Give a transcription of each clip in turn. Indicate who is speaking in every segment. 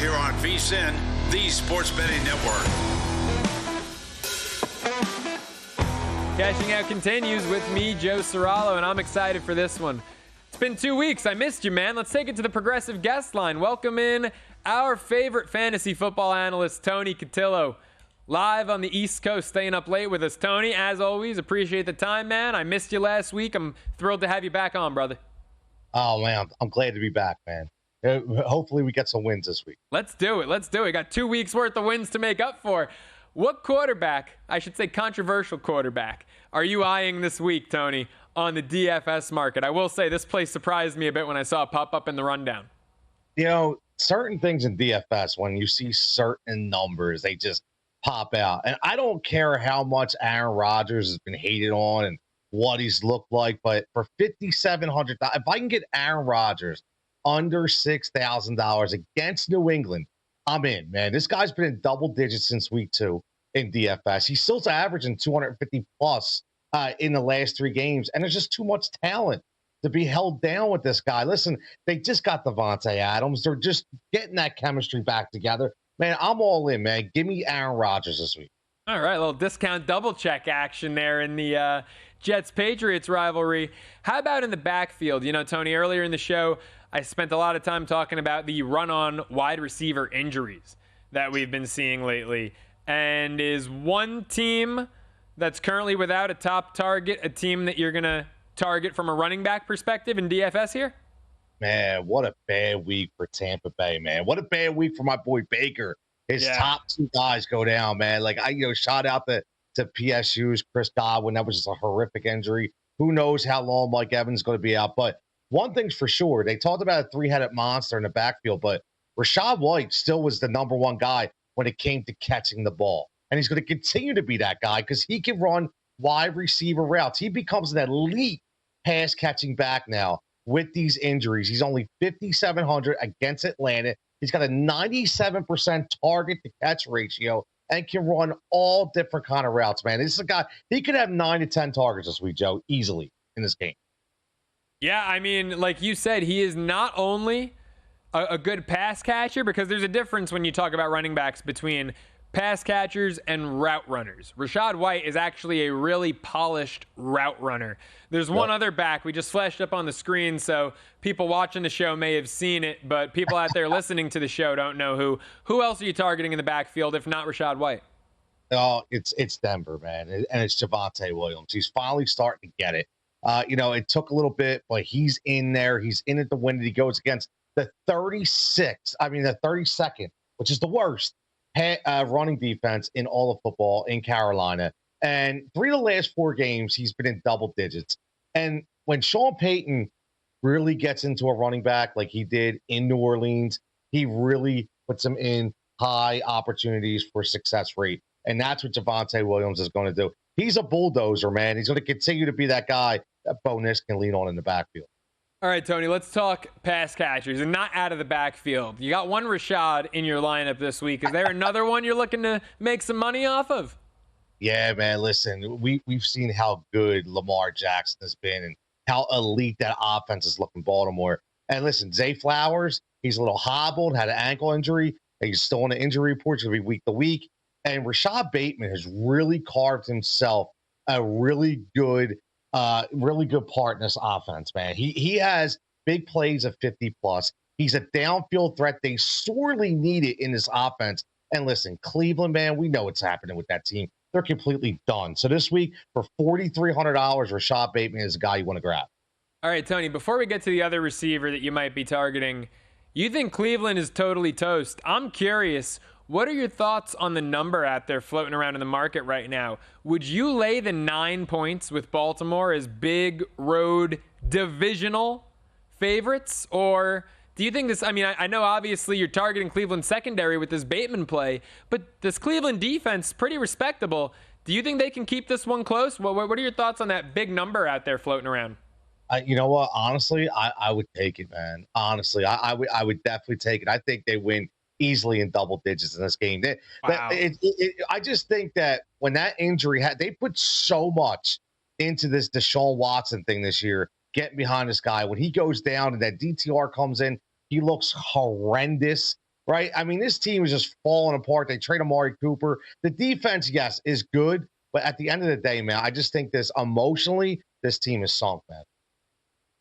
Speaker 1: here on VSIN, the Sports Betting Network.
Speaker 2: Cashing Out continues with me, Joe Ceraulo, and I'm excited for this one. It's been 2 weeks. I missed you, man. Let's take it to the Progressive guest line. Welcome in our favorite fantasy football analyst, Tony Cutillo, live on the East Coast, staying up late with us. Tony, as always, appreciate the time, man. I missed you last week. I'm thrilled to have you back on, brother.
Speaker 3: Oh, man, I'm glad to be back, man. Hopefully we get some wins this week.
Speaker 2: Let's do it. Got 2 weeks worth of wins to make up for. What quarterback, I should say controversial quarterback, are you eyeing this week, Tony, on the DFS market? I will say this place surprised me a bit when I saw it pop up in the rundown.
Speaker 3: You know, certain things in DFS, when you see certain numbers, they just pop out. And I don't care how much Aaron Rodgers has been hated on and what he's looked like, but for $5,700, if I can get Aaron Rodgers under $6,000 against New England, I'm in, man. This guy's been in double digits since week 2 in DFS. He's still averaging 250 plus in the last 3 games, and there's just too much talent to be held down with this guy. Listen, they just got Devontae Adams. They're just getting that chemistry back together. Man, I'm all in, man. Give me Aaron Rodgers this week.
Speaker 2: All right, a little discount double check action there in the Jets-Patriots rivalry. How about in the backfield? You know, Tony, earlier in the show, I spent a lot of time talking about the run-on wide receiver injuries that we've been seeing lately. And is one team that's currently without a top target a team that you're going to target from a running back perspective in DFS here?
Speaker 3: Man, what a bad week for Tampa Bay, man. What a bad week for my boy Baker. His top 2 guys go down, man. Like, shout out to PSU's Chris Godwin. That was just a horrific injury. Who knows how long Mike Evans is going to be out. But one thing's for sure, they talked about a 3-headed monster in the backfield, but Rachaad White still was the number 1 guy when it came to catching the ball. And he's going to continue to be that guy because he can run wide receiver routes. He becomes an elite pass-catching back now with these injuries. He's only 5,700 against Atlanta. He's got a 97% target-to-catch ratio and can run all different kind of routes, man. This is a guy, he could have 9 to 10 targets this week, Joe, easily in this game.
Speaker 2: Yeah, I mean, like you said, he is not only a good pass catcher, because there's a difference when you talk about running backs between pass catchers and route runners. Rachaad White is actually a really polished route runner. There's one other back we just flashed up on the screen, so people watching the show may have seen it, but people out there listening to the show don't know who. Who else are you targeting in the backfield if not Rachaad White?
Speaker 3: Oh, it's Denver, man, and it's Javonte Williams. He's finally starting to get it. It took a little bit, but he's in there. He's in it to win it. He goes against the 32nd, which is the worst running defense in all of football in Carolina. And 3 of the last 4 games, he's been in double digits. And when Sean Payton really gets into a running back like he did in New Orleans, he really puts him in high opportunities for success rate. And that's what Javonte Williams is going to do. He's a bulldozer, man. He's going to continue to be that guy that Bo Nix can lean on in the backfield.
Speaker 2: All right, Tony, let's talk pass catchers and not out of the backfield. You got one Rashad in your lineup this week. Is there another one you're looking to make some money off of?
Speaker 3: Yeah, man, listen, we've seen how good Lamar Jackson has been and how elite that offense is looking Baltimore. And listen, Zay Flowers, he's a little hobbled, had an ankle injury. He's still on the injury report. It's going to be week to week. And Rashad Bateman has really carved himself a really good part in this offense, man. He has big plays of 50 plus. He's a downfield threat. They sorely need it in this offense. And listen, Cleveland, man, we know what's happening with that team. They're completely done. So this week, for $4,300, Rashad Bateman is a guy you want to grab.
Speaker 2: All right, Tony, before we get to the other receiver that you might be targeting, you think Cleveland is totally toast. I'm curious, what are your thoughts on the number out there floating around in the market right now? Would you lay the 9 points with Baltimore as big road divisional favorites? Or do you think this, I know obviously you're targeting Cleveland secondary with this Bateman play, but this Cleveland defense, pretty respectable. Do you think they can keep this one close? What are your thoughts on that big number out there floating around?
Speaker 3: You know what? Honestly, I would take it, man. Honestly, I would definitely take it. I think they win easily in double digits in this game.
Speaker 2: Wow.
Speaker 3: I just think that when that injury they put so much into this Deshaun Watson thing this year, getting behind this guy. When he goes down and that DTR comes in, he looks horrendous. right? I mean, this team is just falling apart. They trade Amari Cooper. The defense, yes, is good, but at the end of the day, man, I just think this emotionally, this team is sunk, man.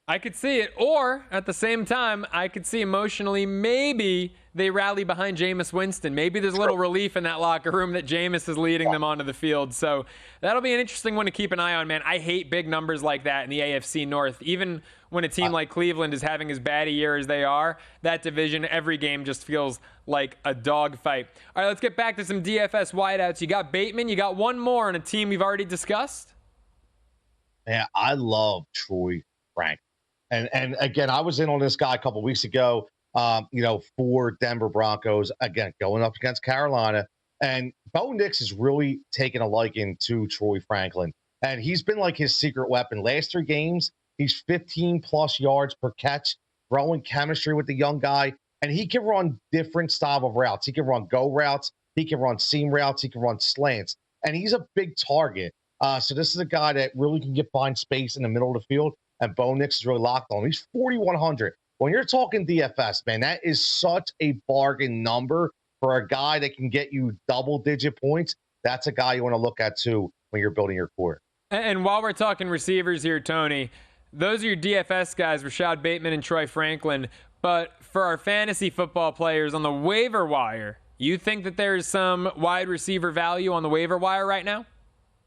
Speaker 2: I could see it. Or at the same time, I could see emotionally maybe they rally behind Jameis Winston. Maybe there's a little relief in that locker room that Jameis is leading them onto the field. So that'll be an interesting one to keep an eye on, man. I hate big numbers like that in the AFC North. Even when a team like Cleveland is having as bad a year as they are, that division, every game just feels like a dogfight. All right, let's get back to some DFS wideouts. You got Bateman. You got one more on a team we've already discussed.
Speaker 3: Yeah, I love Troy Frank. And again, I was in on this guy a couple weeks ago, for Denver Broncos, again, going up against Carolina. And Bo Nix has really taken a liking to Troy Franklin. And he's been like his secret weapon. Last 3 games, he's 15-plus yards per catch, growing chemistry with the young guy. And he can run different style of routes. He can run go routes. He can run seam routes. He can run slants. And he's a big target. So this is a guy that really can find space in the middle of the field. And Bo Nix is really locked on. He's 4,100. When you're talking DFS, man, that is such a bargain number for a guy that can get you double-digit points. That's a guy you want to look at, too, when you're building your core.
Speaker 2: And while we're talking receivers here, Tony, those are your DFS guys, Rashad Bateman and Troy Franklin. But for our fantasy football players on the waiver wire, you think that there's some wide receiver value on the waiver wire right now?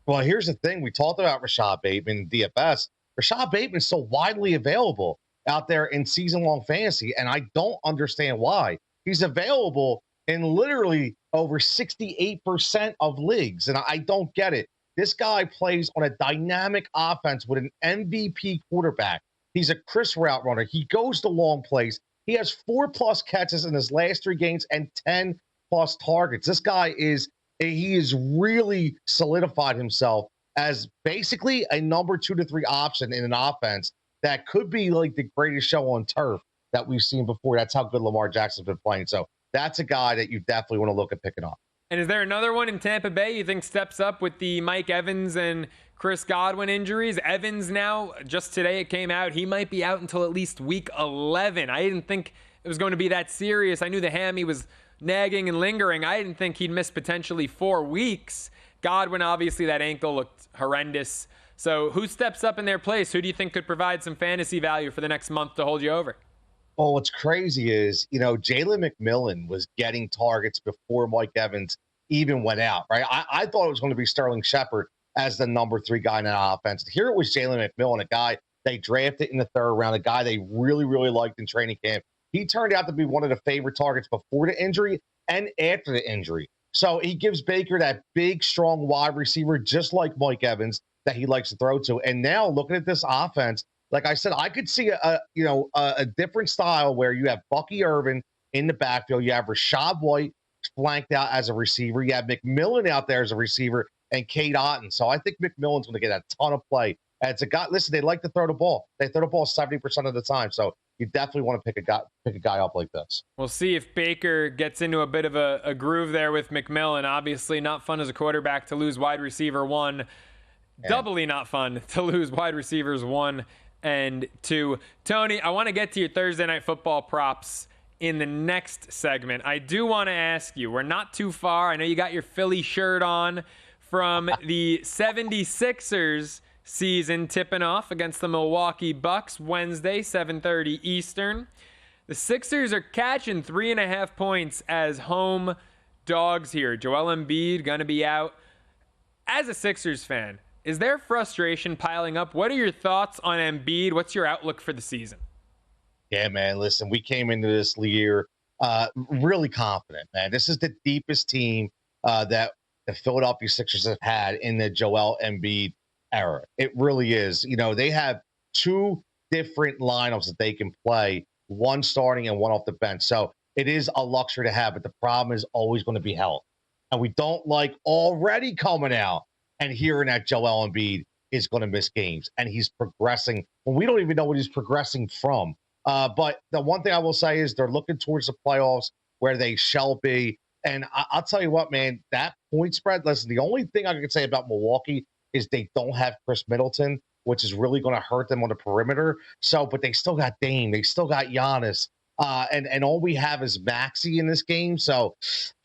Speaker 3: Well, here's the thing. We talked about Rashad Bateman, DFS. Rashad Bateman is so widely available out there in season-long fantasy, and I don't understand why. He's available in literally over 68% of leagues, and I don't get it. This guy plays on a dynamic offense with an MVP quarterback. He's a crisp route runner. He goes to long plays. He has 4+ catches in his last 3 games and 10+ targets. This guy is really solidified himself as basically a number 2 to 3 option in an offense that could be like the greatest show on turf that we've seen before. That's how good Lamar Jackson's been playing. So that's a guy that you definitely want to look at picking up.
Speaker 2: And is there another one in Tampa Bay you think steps up with the Mike Evans and Chris Godwin injuries? Evans now, just today it came out, he might be out until at least week 11. I didn't think it was going to be that serious. I knew the hammy was nagging and lingering. I didn't think he'd miss potentially 4 weeks. Godwin, obviously, that ankle looked horrendous. So who steps up in their place? Who do you think could provide some fantasy value for the next month to hold you over?
Speaker 3: Well, what's crazy is, Jalen McMillan was getting targets before Mike Evans even went out, right? I thought it was going to be Sterling Shepard as the number 3 guy in that offense. Here it was Jalen McMillan, a guy they drafted in the 3rd round, a guy they really, really liked in training camp. He turned out to be one of the favorite targets before the injury and after the injury. So he gives Baker that big, strong wide receiver, just like Mike Evans, that he likes to throw to. And now looking at this offense, like I said, I could see a different style where you have Bucky Irvin in the backfield. You have Rashad White flanked out as a receiver. You have McMillan out there as a receiver and Cade Otton. So I think McMillan's going to get a ton of play. And it's a guy, listen, they like to throw the ball. They throw the ball 70% of the time. So you definitely want to pick a guy up like this.
Speaker 2: We'll see if Baker gets into a bit of a groove there with McMillan. Obviously, not fun as a quarterback to lose wide receiver 1. Yeah. Doubly not fun to lose wide receivers 1 and 2. Tony, I want to get to your Thursday Night Football props in the next segment. I do want to ask you, we're not too far. I know you got your Philly shirt on from the 76ers season tipping off against the Milwaukee Bucks Wednesday, 7:30 Eastern. The Sixers are catching 3.5 points as home dogs here. Joel Embiid going to be out. As a Sixers fan, is there frustration piling up? What are your thoughts on Embiid? What's your outlook for the season?
Speaker 3: Yeah, man, listen, we came into this year really confident, man. This is the deepest team that the Philadelphia Sixers have had in the Joel Embiid era. It really is. They have 2 different lineups that they can play, one starting and one off the bench. So it is a luxury to have, but the problem is always going to be health. And we don't like already coming out and hearing that Joel Embiid is going to miss games and he's progressing when we don't even know what he's progressing from. But the one thing I will say is they're looking towards the playoffs where they shall be. And I'll tell you what, man, that point spread, listen, the only thing I can say about Milwaukee is they don't have Chris Middleton, which is really going to hurt them on the perimeter. So, but they still got Dame. They still got Giannis. And all we have is Maxey in this game. So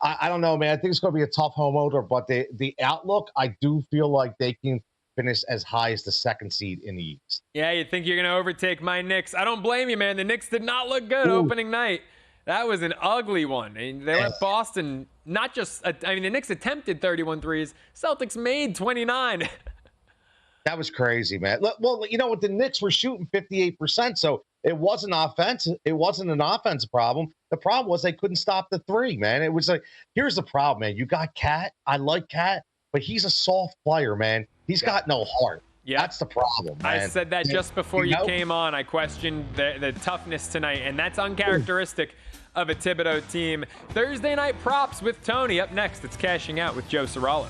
Speaker 3: I don't know, man. I think it's going to be a tough home opener, but the outlook, I do feel like they can finish as high as the second seed in the East.
Speaker 2: Yeah, you think you're going to overtake my Knicks. I don't blame you, man. The Knicks did not look good opening night. That was an ugly one. I mean, they let Boston not just – I mean, the Knicks attempted 31 threes. Celtics made 29.
Speaker 3: That was crazy, man. Well, you know what? The Knicks were shooting 58%, so it wasn't offensive. It wasn't an offensive problem. The problem was they couldn't stop the three, man. It was like, here's the problem, man. You got Cat. I like Cat, but he's a soft player, man. He's got no heart. Yeah, that's the problem, man.
Speaker 2: I said that just before you came on. I questioned the toughness tonight, and that's uncharacteristic of a Thibodeau team. Thursday night props with Tony. Up next, it's Cashing Out with Joe Ceraulo.